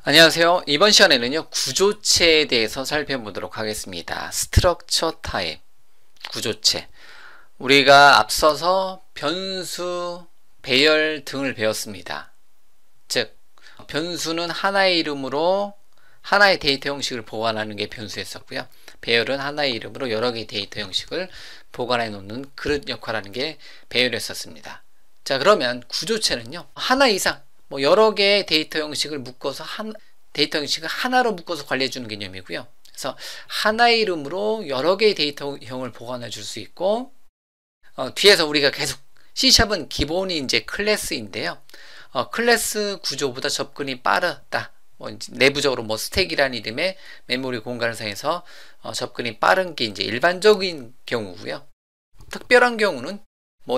안녕하세요. 이번 시간에는요, 구조체에 대해서 살펴보도록 하겠습니다. 스트럭처 타입, 구조체. 우리가 앞서서 변수, 배열 등을 배웠습니다. 즉, 변수는 하나의 이름으로 하나의 데이터 형식을 보관하는 게 변수였었고요. 배열은 하나의 이름으로 여러 개의 데이터 형식을 보관해 놓는 그릇 역할하는 게 배열이었었습니다. 자, 그러면 구조체는요, 하나 이상, 여러 개의 데이터 형식을 묶어서 데이터 형식을 하나로 묶어서 관리해 주는 개념이고요. 그래서 하나의 이름으로 여러 개의 데이터형을 보관해 줄 수 있고, 뒤에서 우리가 계속 C샵은 기본이 이제 클래스인데요. 클래스 구조보다 접근이 빠르다. 내부적으로 스택이라는 이름의 메모리 공간을 사용해서 접근이 빠른 게 이제 일반적인 경우고요. 특별한 경우는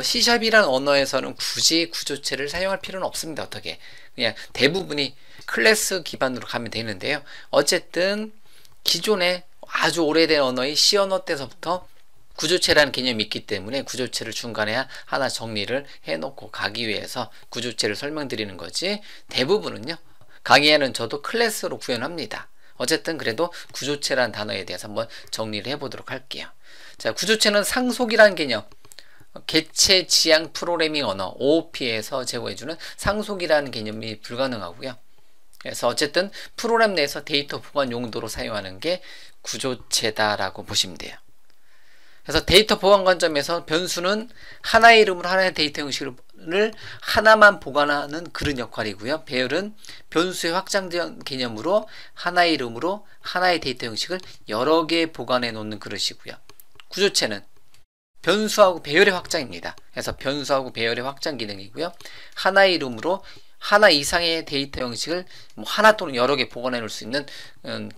C샵이라는 언어에서는 굳이 구조체를 사용할 필요는 없습니다. 어떻게? 그냥 대부분이 클래스 기반으로 가면 되는데요. 어쨌든 기존에 아주 오래된 언어의 C 언어 때서부터 구조체라는 개념이 있기 때문에 구조체를 중간에 하나 정리를 해놓고 가기 위해서 구조체를 설명드리는 거지, 대부분은요, 강의에는 저도 클래스로 구현합니다. 어쨌든 그래도 구조체라는 단어에 대해서 한번 정리를 해보도록 할게요. 자, 구조체는 상속이라는 개념, 개체 지향 프로그래밍 언어 OOP에서 제공해주는 상속이라는 개념이 불가능하고요. 그래서 어쨌든 프로그램 내에서 데이터 보관 용도로 사용하는 게 구조체다라고 보시면 돼요. 그래서 데이터 보관 관점에서 변수는 하나의 이름으로 하나의 데이터 형식을 하나만 보관하는 그런 역할이고요. 배열은 변수의 확장된 개념으로 하나의 이름으로 하나의 데이터 형식을 여러 개 보관해 놓는 그릇이고요. 구조체는 변수하고 배열의 확장입니다. 그래서 변수하고 배열의 확장 기능이고요. 하나의 이름으로 하나 이상의 데이터 형식을 하나 또는 여러 개 보관해 놓을 수 있는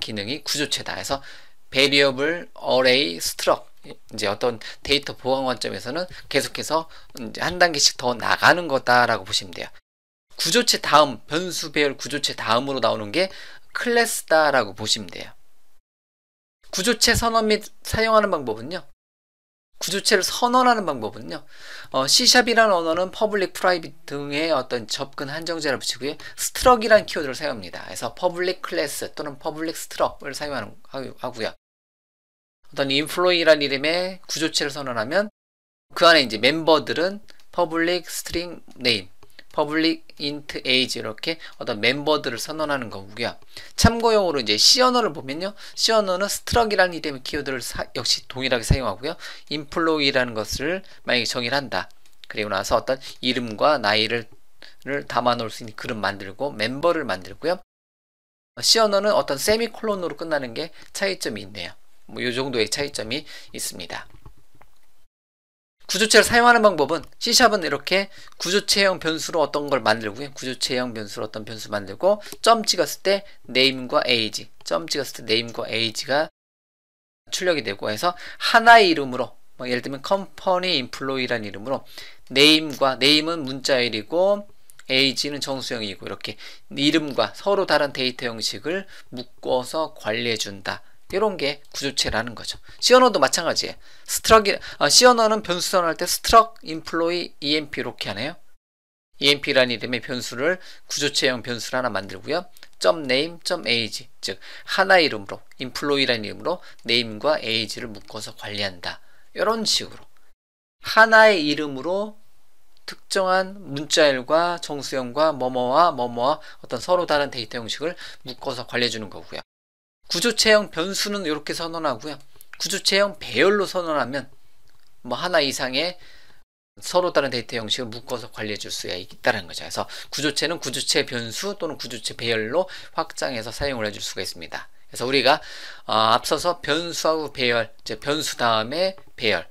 기능이 구조체다. 그래서 variable, array, struct, 이제 어떤 데이터 보관 관점에서는 계속해서 이제 한 단계씩 더 나가는 거다라고 보시면 돼요. 구조체 다음, 변수 배열 구조체 다음으로 나오는 게 클래스다라고 보시면 돼요. 구조체 선언 및 사용하는 방법은요, 구조체를 선언하는 방법은요, C샵이라는 언어는 퍼블릭, 프라이빗 등의 어떤 접근 한정제를 붙이고요, 스트럭이라는 키워드를 사용합니다. 그래서 퍼블릭 클래스 또는 퍼블릭 스트럭을 사용하고요. 어떤 인플로이라는 이름의 구조체를 선언하면 그 안에 이제 멤버들은 퍼블릭 스트링 네임, 퍼블릭 인트 에이지 이렇게 어떤 멤버들을 선언하는 거고요. 참고용으로 이제 C 언어를 보면요, C 언어는 스트럭이라는 이름의 키워드를 역시 동일하게 사용하고요. 인플로이라는 것을 만약에 정의를 한다. 그리고 나서 어떤 이름과 나이를 담아 놓을 수 있는 그룹 만들고 멤버를 만들고요. C 언어는 어떤 세미콜론으로 끝나는 게 차이점이 있네요. 이 정도의 차이점이 있습니다. 구조체를 사용하는 방법은 C샵은 이렇게 구조체형 변수로 어떤 걸 만들고요. 구조체형 변수로 어떤 변수 만들고 점 찍었을 때 name과 age, 점 찍었을 때 name과 age가 출력이 되고 해서 하나의 이름으로, 예를 들면 company employee라는 이름으로 name은 문자열이고 age는 정수형이고 이렇게 이름과 서로 다른 데이터 형식을 묶어서 관리해 준다. 이런 게 구조체라는 거죠. C 언어도 마찬가지예요. C 언어는 변수 선언할 때 struct, employee, emp 이렇게 하네요. emp라는 이름의 변수를 구조체형 변수를 하나 만들고요. .name, .age 즉 하나의 이름으로 employee라는 이름으로 name과 age를 묶어서 관리한다. 이런 식으로 하나의 이름으로 특정한 문자열과 정수형과 뭐뭐와 어떤 서로 다른 데이터 형식을 묶어서 관리해 주는 거고요. 구조체형 변수는 이렇게 선언하고요. 구조체형 배열로 선언하면 하나 이상의 서로 다른 데이터 형식을 묶어서 관리해 줄 수 있다는 거죠. 그래서 구조체는 구조체 변수 또는 구조체 배열로 확장해서 사용을 해줄 수가 있습니다. 그래서 우리가 앞서서 변수하고 배열, 이제 변수 다음에 배열,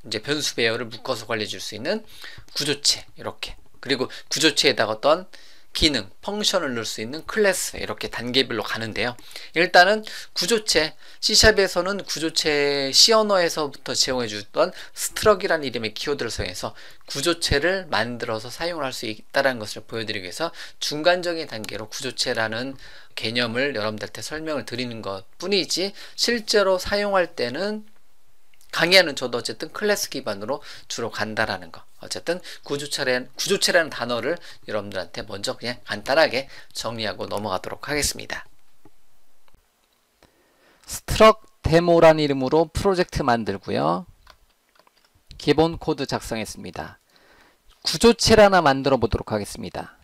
이제 변수 배열을 묶어서 관리해 줄 수 있는 구조체 이렇게, 그리고 구조체에다가 어떤 기능, 펑션을 넣을 수 있는 클래스 이렇게 단계별로 가는데요. 일단은 구조체, C샵에서는 구조체 C 언어에서부터 제공해 주던 스트럭이라는 이름의 키워드를 사용해서 구조체를 만들어서 사용을 할 수 있다는 것을 보여드리기 위해서 중간적인 단계로 구조체라는 개념을 여러분들한테 설명을 드리는 것 뿐이지 실제로 사용할 때는 강의하는 저도 어쨌든 클래스 기반으로 주로 간다라는 거. 어쨌든 구조체라는 단어를 여러분들한테 먼저 그냥 간단하게 정리하고 넘어가도록 하겠습니다. 스트럭 데모란 이름으로 프로젝트 만들고요. 기본 코드 작성했습니다. 구조체를 하나 만들어 보도록 하겠습니다.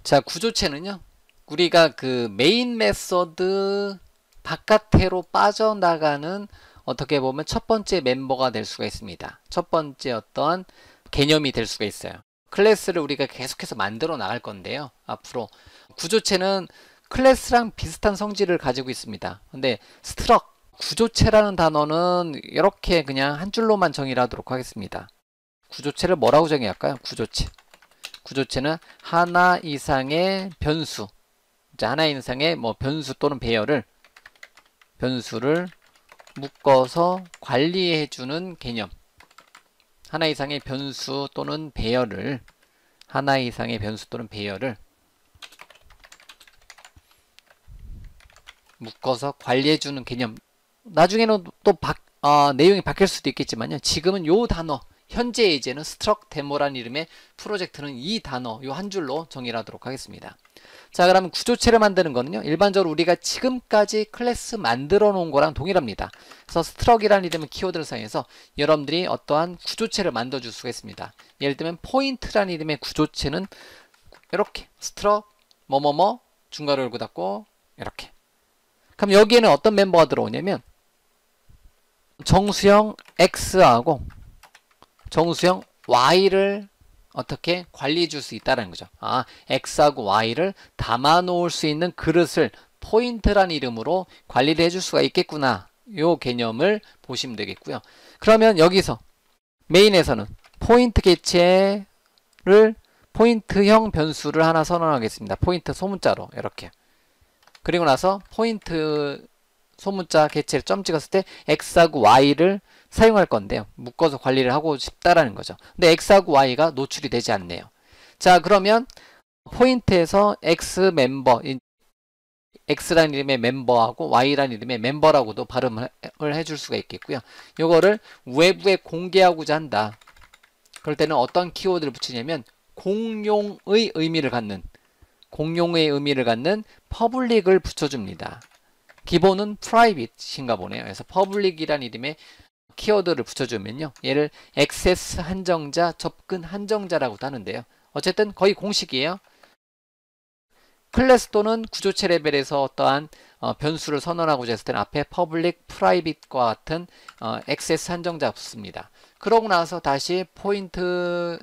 자, 구조체는요, 우리가 그 메인 메서드 바깥으로 빠져나가는 어떻게 보면 첫 번째 멤버가 될 수가 있습니다. 첫 번째 어떠한 개념이 될 수가 있어요. 클래스를 우리가 계속해서 만들어 나갈 건데요. 앞으로 구조체는 클래스랑 비슷한 성질을 가지고 있습니다. 근데 스트럭 구조체라는 단어는 이렇게 그냥 한 줄로만 정의를 하도록 하겠습니다. 구조체를 뭐라고 정의할까요? 구조체. 구조체는 하나 이상의 변수, 하나 이상의 뭐 변수 또는 변수를 묶어서 관리해주는 개념. 하나 이상의 변수 또는 배열을 묶어서 관리해주는 개념. 나중에는 또 내용이 바뀔 수도 있겠지만요. 지금은 요 단어, 현재 이제는 스트럭 데모라는 이름의 프로젝트는 이 단어, 요 한 줄로 정의를 하도록 하겠습니다. 자, 그러면 구조체를 만드는 거는요, 일반적으로 우리가 지금까지 클래스 만들어 놓은 거랑 동일합니다. 그래서 스트럭이라는 이름의 키워드를 사용해서 여러분들이 어떠한 구조체를 만들어 줄 수가 있습니다. 예를 들면 포인트라는 이름의 구조체는 이렇게 스트럭 뭐뭐뭐 중괄호 열고 닫고 이렇게. 그럼 여기에는 어떤 멤버가 들어오냐면 정수형 X하고 정수형 Y를 어떻게 관리해 줄 수 있다는 거죠. X하고 Y를 담아 놓을 수 있는 그릇을 포인트라는 이름으로 관리를 해줄 수가 있겠구나. 요 개념을 보시면 되겠고요. 그러면 여기서 메인에서는 포인트 개체를 포인트형 변수를 하나 선언하겠습니다. 포인트 소문자로 이렇게. 그리고 나서 포인트 소문자 개체를 점 찍었을 때 X하고 Y를 사용할 건데요. 묶어서 관리를 하고 싶다라는 거죠. 근데 X하고 Y가 노출이 되지 않네요. 자, 그러면 포인트에서 X 멤버, X라는 이름의 멤버하고 Y라는 이름의 멤버라고도 발음을 해줄 수가 있겠고요. 요거를 외부에 공개하고자 한다. 그럴 때는 어떤 키워드를 붙이냐면 공용의 의미를 갖는 퍼블릭을 붙여줍니다. 기본은 private인가 보네요. 그래서 public이라는 이름의 키워드를 붙여주면요, 얘를 액세스 한정자, 접근 한정자라고도 하는데요. 어쨌든 거의 공식이에요. 클래스 또는 구조체 레벨에서 어떠한 변수를 선언하고자 했을 때는 앞에 public, private과 같은 액세스 한정자 붙습니다. 그러고 나서 다시 포인트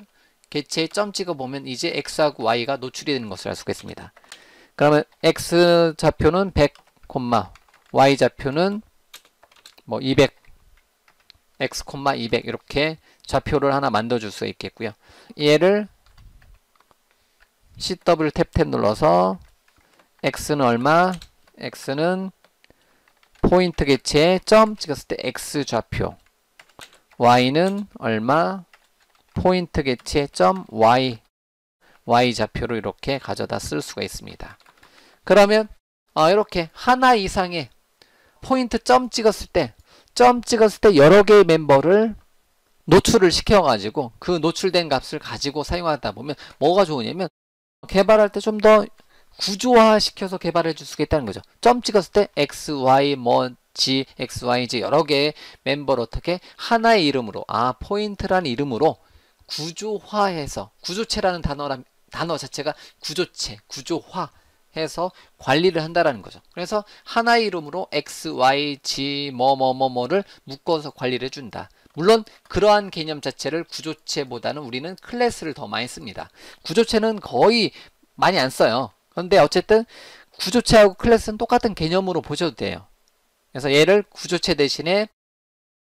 개체에 점 찍어보면 이제 X하고 Y가 노출이 되는 것을 알 수가 있습니다. 그러면 X 좌표는 100, Y 좌표는 뭐 200, X, 200 이렇게 좌표를 하나 만들어줄 수 있겠고요. 얘를 CW 탭 눌러서 X는 얼마? X는 포인트 개체에 점 찍었을 때 X 좌표, Y는 얼마? 포인트 개체에 점 Y 좌표로 이렇게 가져다 쓸 수가 있습니다. 그러면 이렇게 하나 이상의 포인트 점 찍었을 때 여러 개의 멤버를 노출을 시켜가지고 그 노출된 값을 가지고 사용하다 보면 뭐가 좋으냐면 개발할 때 좀 더 구조화 시켜서 개발해 줄 수가 있다는 거죠. 점 찍었을 때 X, Y, G, X, Y, Z 여러 개의 멤버를 어떻게 하나의 이름으로, 포인트라는 이름으로 구조화해서, 구조체라는 단어 자체가 구조체, 구조화해서 관리를 한다라는 거죠. 그래서 하나의 이름으로 X, Y, G, 뭐를 묶어서 관리를 해준다. 물론 그러한 개념 자체를 구조체보다는 우리는 클래스를 더 많이 씁니다. 구조체는 거의 많이 안 써요. 그런데 어쨌든 구조체하고 클래스는 똑같은 개념으로 보셔도 돼요. 그래서 얘를 구조체 대신에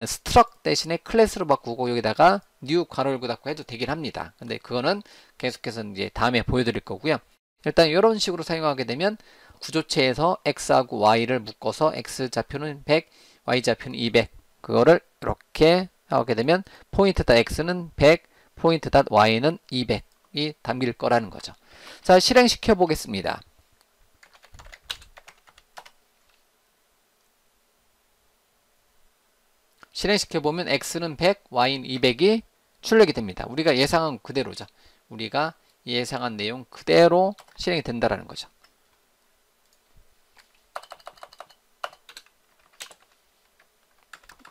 스트럭 대신에 클래스로 바꾸고 여기다가 new 괄호 열고 닫고 해도 되긴 합니다. 근데 그거는 계속해서 이제 다음에 보여드릴 거고요. 일단 이런 식으로 사용하게 되면 구조체에서 X하고 Y를 묶어서 X 좌표는 100, Y 좌표는 200 그거를 이렇게 하게 되면 포인트 X는 100, 포인트 Y는 200이 담길 거라는 거죠. 자, 실행시켜 보겠습니다. 실행시켜보면 x는 100, y는 200이 출력이 됩니다. 우리가 예상한 그대로죠. 우리가 예상한 내용 그대로 실행이 된다라는 거죠.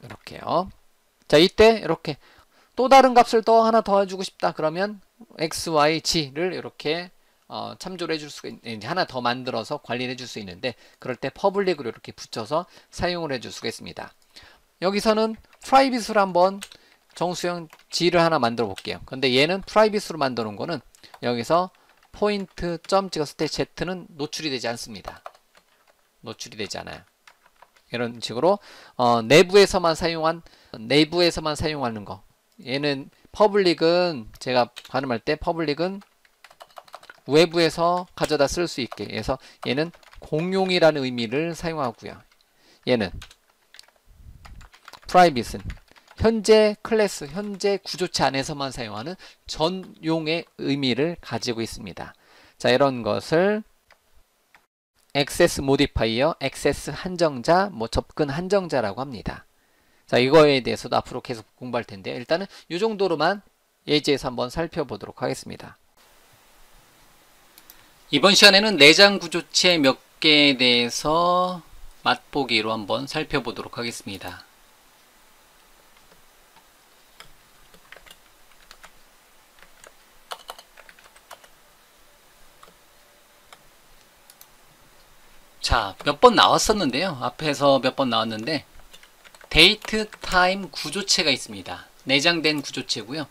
이렇게요. 자, 이때 이렇게 또 다른 값을 하나 더 해주고 싶다. 그러면 x, y, g를 이렇게 참조를 해줄 수가 이제 하나 더 만들어서 관리를 해줄 수 있는데, 그럴 때 퍼블릭으로 이렇게 붙여서 사용을 해줄 수가 있습니다. 여기서는 프라이빗으로 한번 정수형 g를 하나 만들어 볼게요. 근데 얘는 프라이빗으로 만들어 놓은 거는 여기서 포인트 점 찍었을 때 z는 노출이 되지 않습니다. 노출이 되지 않아요. 이런 식으로 내부에서만 사용하는 거. 얘는 퍼블릭은 제가 발음할 때 퍼블릭은 외부에서 가져다 쓸 수 있게 해서 얘는 공용이라는 의미를 사용하고요. 얘는 프라이빗은 현재 클래스, 현재 구조체 안에서만 사용하는 전용의 의미를 가지고 있습니다. 자, 이런 것을 액세스 모디파이어, 액세스 한정자, 접근 한정자라고 합니다. 자, 이거에 대해서도 앞으로 계속 공부할 텐데, 일단은 이 정도로만 예제에서 한번 살펴보도록 하겠습니다. 이번 시간에는 내장 구조체 몇 개에 대해서 맛보기로 한번 살펴보도록 하겠습니다. 자, 몇 번 나왔었는데요. 앞에서 몇 번 나왔는데 데이트 타임 구조체가 있습니다. 내장된 구조체고요.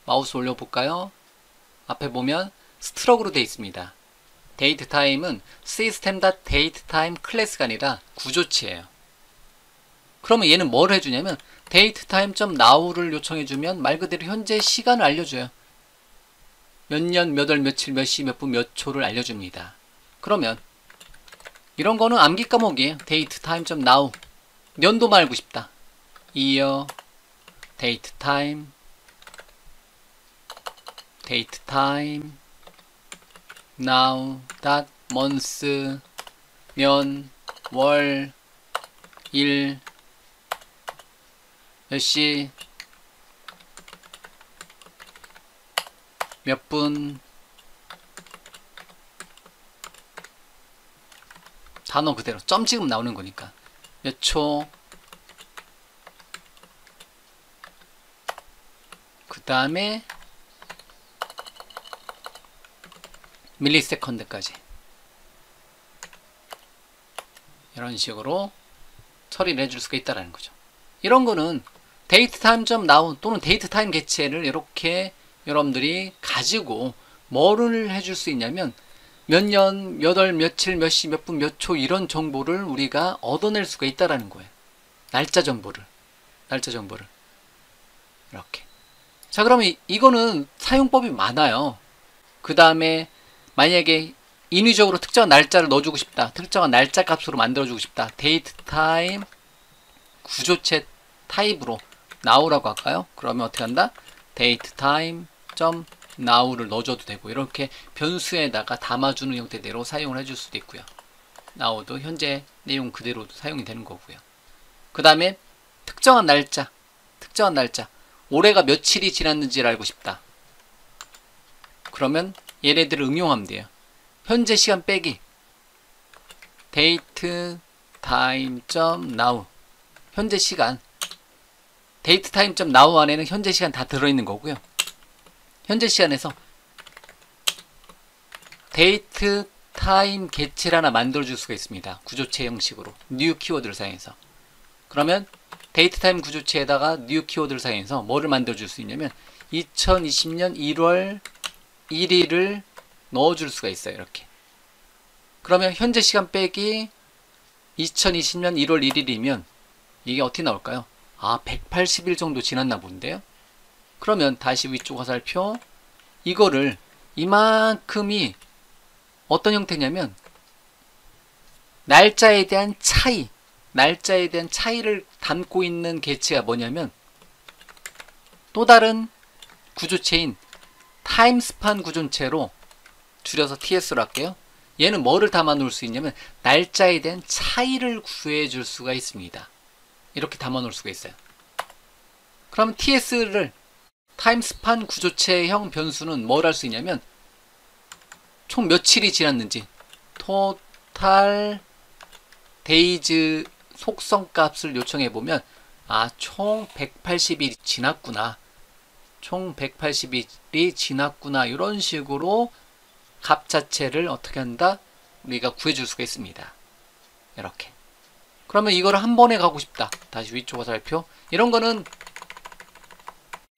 마우스 올려볼까요? 앞에 보면 스트럭으로 되어 있습니다. 데이트 타임은 system.datetime 클래스가 아니라 구조체예요. 그러면 얘는 뭘 해주냐면 datetime.now를 요청해주면 말 그대로 현재 시간을 알려줘요. 몇 년, 몇 월, 며칠, 몇 시, 몇 분, 몇 초를 알려줍니다. 그러면 이런 거는 암기 과목이에요. datetime.now 년도만 알고 싶다. year, datetime, now, month, 년, 월, 일, 몇 시, 몇 분, 단어 그대로 점 찍으면 나오는 거니까 몇 초, 그 다음에 밀리세컨드까지 이런 식으로 처리를 해줄 수가 있다는 거죠. 이런 거는 datetime.now 또는 datetime 개체를 이렇게 여러분들이 가지고 뭐를 해줄 수 있냐면 몇 년, 몇 월, 며칠, 몇 시, 몇 분, 몇 초 이런 정보를 우리가 얻어낼 수가 있다라는 거예요. 날짜 정보를 이렇게. 자, 그러면 이거는 사용법이 많아요. 그 다음에 만약에 인위적으로 특정한 날짜를 넣어주고 싶다. 특정한 날짜 값으로 만들어주고 싶다. datetime 구조체 타입으로 now라고 할까요? 그러면 어떻게 한다? datetime.now를 넣어줘도 되고 이렇게 변수에다가 담아주는 형태대로 사용을 해줄 수도 있고요. now도 현재 내용 그대로도 사용이 되는 거고요. 그 다음에 특정한 날짜 올해가 며칠이 지났는지를 알고 싶다. 그러면 얘네들을 응용하면 돼요. 현재 시간 빼기 datetime.now 현재 시간 datetime.now 안에는 현재 시간 다 들어있는 거고요. 현재 시간에서 datetime 개체를 하나 만들어줄 수가 있습니다. 구조체 형식으로 new 키워드를 사용해서. 그러면 datetime 구조체에다가 new 키워드를 사용해서 뭐를 만들어줄 수 있냐면 2020년 1월 1일을 넣어줄 수가 있어요. 이렇게. 그러면 현재 시간 빼기 2020년 1월 1일이면 이게 어떻게 나올까요? 180일 정도 지났나 본데요. 그러면 다시 위쪽 화살표 이거를 이만큼이 어떤 형태냐면 날짜에 대한 차이를 담고 있는 개체가 뭐냐면 또 다른 구조체인 타임스판 구조체로 줄여서 TS로 할게요. 얘는 뭐를 담아 놓을 수 있냐면 날짜에 대한 차이를 구해 줄 수가 있습니다. 이렇게 담아 놓을 수가 있어요. 그럼 ts를 타임스판 구조체형 변수는 뭘 할 수 있냐면 총 며칠이 지났는지 토탈 데이즈 속성 값을 요청해 보면 총 180일이 지났구나. 총 180일이 지났구나. 이런 식으로 값 자체를 어떻게 한다? 우리가 구해줄 수가 있습니다. 이렇게. 그러면 이거를 한 번에 가고 싶다. 다시 위쪽 화살표. 이런 거는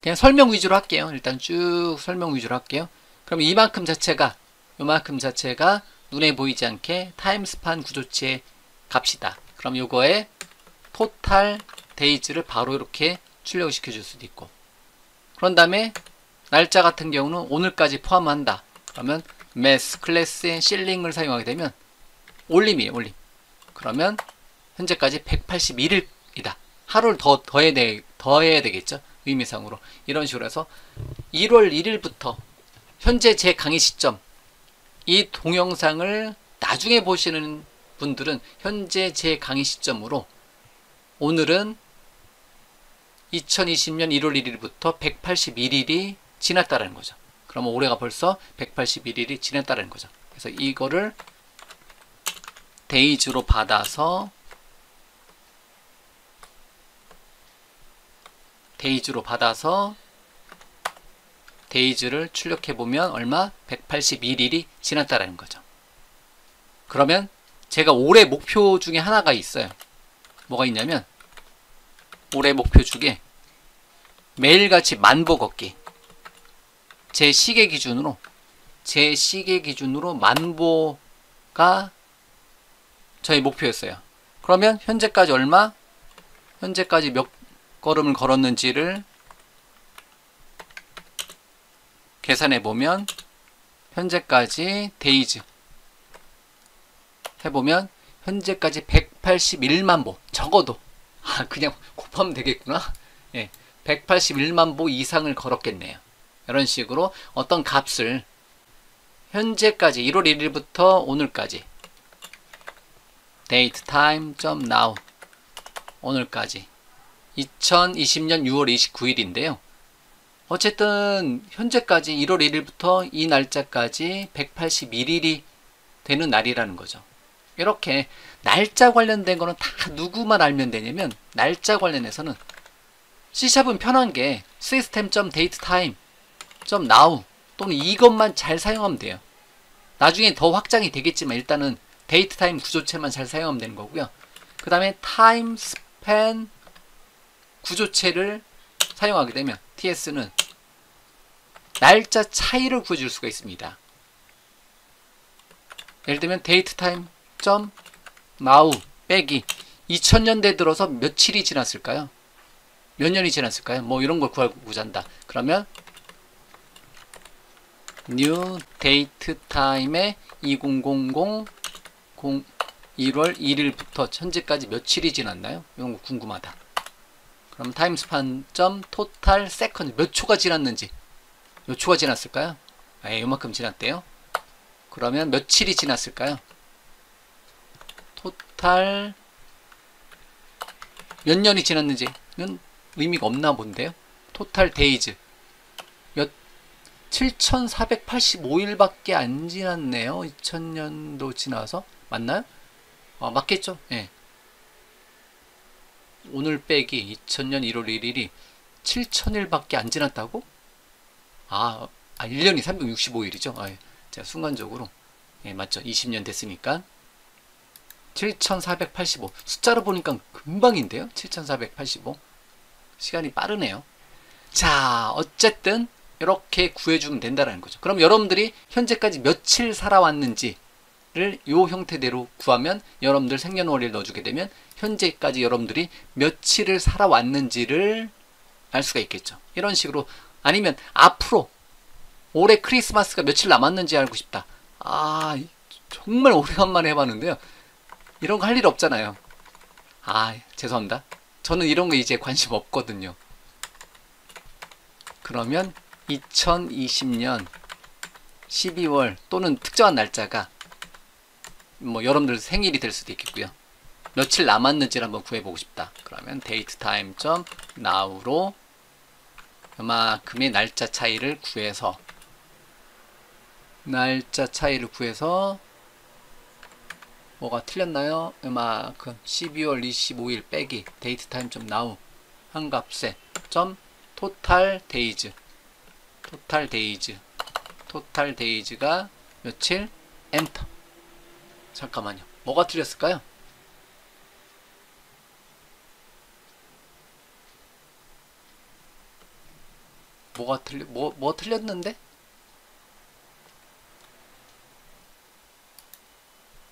그냥 설명 위주로 할게요. 일단 쭉 설명 위주로 할게요. 그럼 이만큼 자체가 눈에 보이지 않게 타임스판 구조체의 값이다. 그럼 요거에 토탈 데이즈를 바로 이렇게 출력을 시켜줄 수도 있고, 그런 다음에 날짜 같은 경우는 오늘까지 포함한다. 그러면 매스 클래스의 실링을 사용하게 되면 올림이에요. 올림. 그러면 현재까지 181일이다. 하루를 더해야 되겠죠. 의미상으로. 이런 식으로 해서 1월 1일부터 현재 제 강의 시점, 이 동영상을 나중에 보시는 분들은 현재 제 강의 시점으로 오늘은 2020년 1월 1일부터 181일이 지났다라는 거죠. 그러면 올해가 벌써 181일이 지났다라는 거죠. 그래서 이거를 데이즈로 받아서 데이즈를 출력해 보면 얼마? 181일이 지났다라는 거죠. 그러면 제가 올해 목표 중에 하나가 있어요. 뭐가 있냐면 올해 목표 중에 매일같이 만보 걷기. 제 시계 기준으로 만보가 저의 목표였어요. 그러면 현재까지 얼마? 현재까지 몇 걸음을 걸었는지를 계산해 보면 현재까지 데이즈 해보면 현재까지 181만 보, 적어도 그냥 곱하면 되겠구나. 181만 보 이상을 걸었겠네요. 이런 식으로 어떤 값을 현재까지 1월 1일부터 오늘까지 datetime.now 오늘까지 2020년 6월 29일인데요. 어쨌든 현재까지 1월 1일부터 이 날짜까지 181일이 되는 날이라는 거죠. 이렇게 날짜 관련된 거는 다 누구만 알면 되냐면, 날짜 관련해서는 C샵은 편한 게 system.datetime.now 또는 이것만 잘 사용하면 돼요. 나중에 더 확장이 되겠지만 일단은 데이트타임 구조체만 잘 사용하면 되는 거고요. 그 다음에 타임스팬 구조체를 사용하게 되면 TS는 날짜 차이를 구해줄 수가 있습니다. 예를 들면 datetime.now 빼기 2000년대 들어서 며칠이 지났을까요? 몇 년이 지났을까요? 뭐 이런 걸 구하고자 한다. 그러면 new date time에 2000 1월 1일부터 현재까지 며칠이 지났나요? 이런 거 궁금하다. 그럼 timespan.total second 몇 초가 지났는지, 몇 초가 지났을까요? 요만큼 지났대요. 그러면 며칠이 지났을까요? 토탈 몇 년이 지났는지는 의미가 없나 본데요. 토탈 데이즈 7485일밖에 안 지났네요. 2000년도 지나서. 맞나요? 맞겠죠? 예. 오늘 빼기 2000년 1월 1일이 7000일밖에 안 지났다고? 1년이 365일이죠. 제가 순간적으로. 예, 맞죠. 20년 됐으니까. 7485. 숫자로 보니까 금방인데요. 7485. 시간이 빠르네요. 자, 어쨌든 이렇게 구해주면 된다는 거죠. 그럼 여러분들이 현재까지 며칠 살아왔는지를 이 형태대로 구하면 여러분들 생년월일 넣어주게 되면 현재까지 여러분들이 며칠을 살아왔는지를 알 수가 있겠죠. 이런 식으로. 아니면 앞으로 올해 크리스마스가 며칠 남았는지 알고 싶다. 정말 오래간만에 해봤는데요. 이런 거 할 일 없잖아요. 죄송합니다. 저는 이런 거 이제 관심 없거든요. 그러면 2020년 12월 또는 특정한 날짜가 뭐 여러분들 생일이 될 수도 있겠고요. 며칠 남았는지를 한번 구해보고 싶다. 그러면 datetime.now로 요만큼의 날짜 차이를 구해서 뭐가 틀렸나요? 요만큼 12월 25일 빼기 데이트 타임 점 나우 한 값에 점 토탈 데이즈가 며칠 엔터. 잠깐만요. 뭐가 틀렸을까요? 뭐 틀렸는데?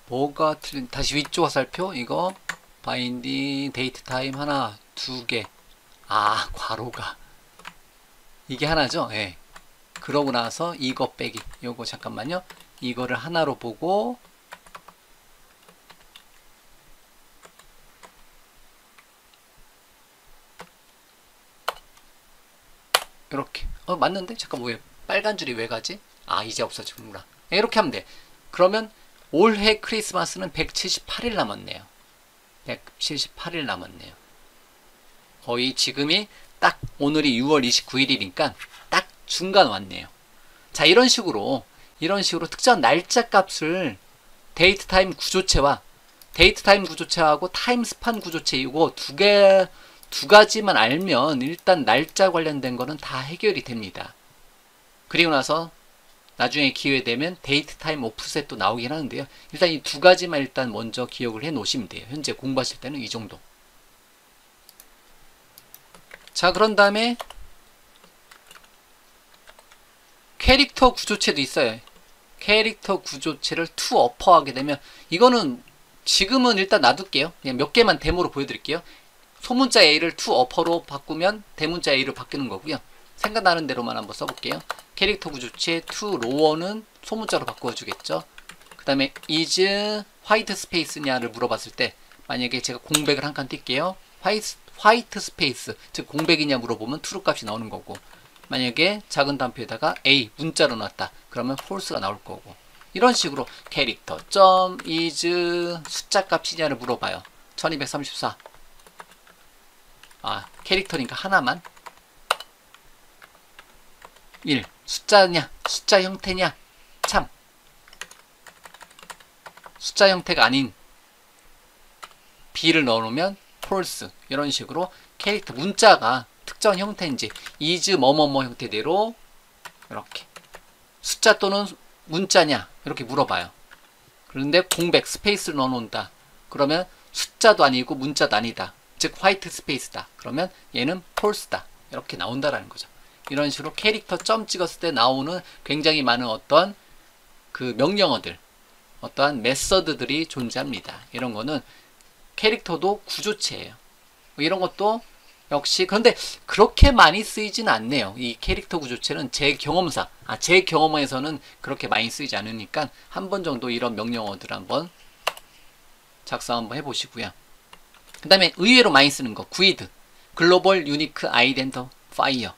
뭐가 틀린, 다시 위쪽 화살표, 이거, 바인딩, 데이트 타임 하나, 두 개. 아, 괄호가. 이게 하나죠? 예. 그러고 나서 이거 빼기. 요거 잠깐만요. 이거를 하나로 보고, 이렇게. 맞는데? 잠깐, 왜 빨간 줄이 왜 가지? 아, 이제 없어지구나. 이렇게 하면 돼. 그러면 올해 크리스마스는 178일 남았네요. 178일 남았네요. 거의 지금이 딱 오늘이 6월 29일이니까 딱 중간 왔네요. 자, 이런 식으로 특정 날짜 값을 데이트 타임 구조체하고 타임 스판 구조체, 이거 두 가지만 알면 일단 날짜 관련된 거는 다 해결이 됩니다. 그리고 나서 나중에 기회 되면 데이트 타임 오프셋도 나오긴 하는데요. 일단 이 두 가지만 일단 먼저 기억을 해 놓으시면 돼요. 현재 공부하실 때는 이 정도. 자, 그런 다음에 캐릭터 구조체도 있어요. 캐릭터 구조체를 to upper 하게 되면, 이거는 지금은 일단 놔둘게요. 그냥 몇 개만 데모로 보여드릴게요. 소문자 A를 to upper로 바꾸면 대문자 A로 바뀌는 거고요. 생각나는 대로만 한번 써볼게요. 캐릭터 구조체 to lower는 소문자로 바꿔주겠죠. 그 다음에 is white space냐를 물어봤을 때, 만약에 제가 공백을 한 칸 띄게요. 화이트 스페이스, 즉 공백이냐 물어보면 true 값이 나오는 거고, 만약에 작은 단표에다가 A 문자로 놨다 그러면 false가 나올 거고, 이런 식으로 캐릭터 점 is 숫자 값이냐를 물어봐요. 1234. 캐릭터니까 하나만 1. 숫자냐, 숫자 형태냐, 참, 숫자 형태가 아닌 B를 넣어놓으면 false. 이런 식으로 캐릭터 문자가 특정 형태인지 is 뭐뭐뭐 형태대로 이렇게 숫자 또는 문자냐 이렇게 물어봐요. 그런데 공백 스페이스를 넣어놓는다 그러면 숫자도 아니고 문자도 아니다, 즉 화이트 스페이스다 그러면 얘는 false다, 이렇게 나온다라는 거죠. 이런 식으로 캐릭터 점 찍었을 때 나오는 굉장히 많은 어떤 그 명령어들, 어떠한 메서드들이 존재합니다. 이런 거는 캐릭터도 구조체예요. 이런 것도 역시, 그런데 그렇게 많이 쓰이진 않네요. 이 캐릭터 구조체는 제 경험에서는 그렇게 많이 쓰이지 않으니까 한 번 정도 이런 명령어들 한번 작성 한번 해보시고요. 그 다음에 의외로 많이 쓰는 거 GUID, 글로벌 유니크 아이덴티파이어,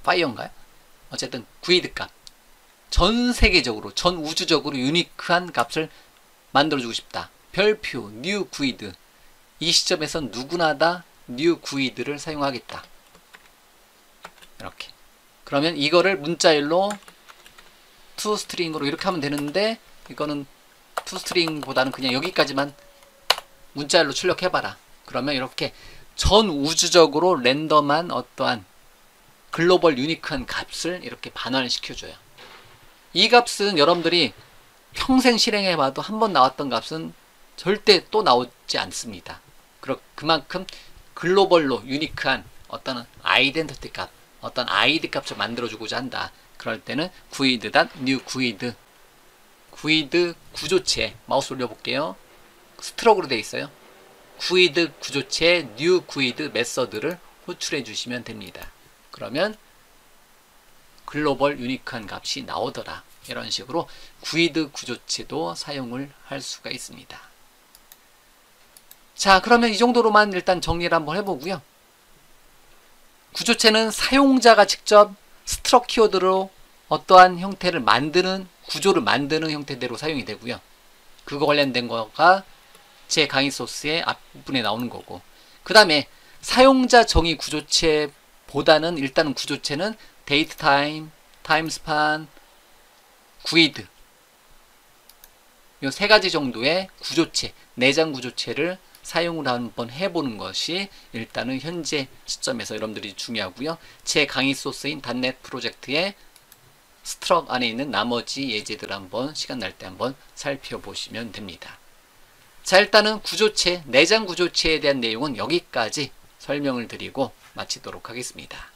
파이어인가요? 어쨌든 GUID 값, 전 세계적으로 전 우주적으로 유니크한 값을 만들어주고 싶다. 별표 new GUID, 이 시점에선 누구나 다 new GUID를 사용하겠다. 이렇게. 그러면 이거를 문자열로 toString으로 이렇게 하면 되는데, 이거는 toString보다는 그냥 여기까지만 문자열로 출력해봐라. 그러면 이렇게 전 우주적으로 랜덤한 어떠한 글로벌 유니크한 값을 이렇게 반환을 시켜줘요. 이 값은 여러분들이 평생 실행해봐도 한 번 나왔던 값은 절대 또 나오지 않습니다. 그만큼 글로벌로 유니크한 어떤 아이덴티티 값, 어떤 아이디 값을 만들어주고자 한다. 그럴 때는 GUID.new GUID, GUID 구조체, 마우스 올려볼게요. 스트로크로 되어 있어요. GUID 구조체 new GUID 메서드를 호출해 주시면 됩니다. 그러면 글로벌 유니크한 값이 나오더라. 이런 식으로 GUID 구조체도 사용을 할 수가 있습니다. 자, 그러면 이 정도로만 일단 정리를 한번 해보고요. 구조체는 사용자가 직접 스트럭 키워드로 어떠한 형태를 만드는, 구조를 만드는 형태대로 사용이 되고요. 그거 관련된 거가 제 강의 소스의 앞부분에 나오는 거고, 그 다음에 사용자 정의 구조체 보다는 일단은 구조체는 데이트 타임, 타임 스판, 구이드 요 세 가지 정도의 구조체, 내장 구조체를 사용을 한번 해보는 것이 일단은 현재 시점에서 여러분들이 중요하고요. 제 강의 소스인 .NET 프로젝트의 스트럭 안에 있는 나머지 예제들 한번 시간 날 때 한번 살펴보시면 됩니다. 자, 일단은 구조체, 내장 구조체에 대한 내용은 여기까지 설명을 드리고 마치도록 하겠습니다.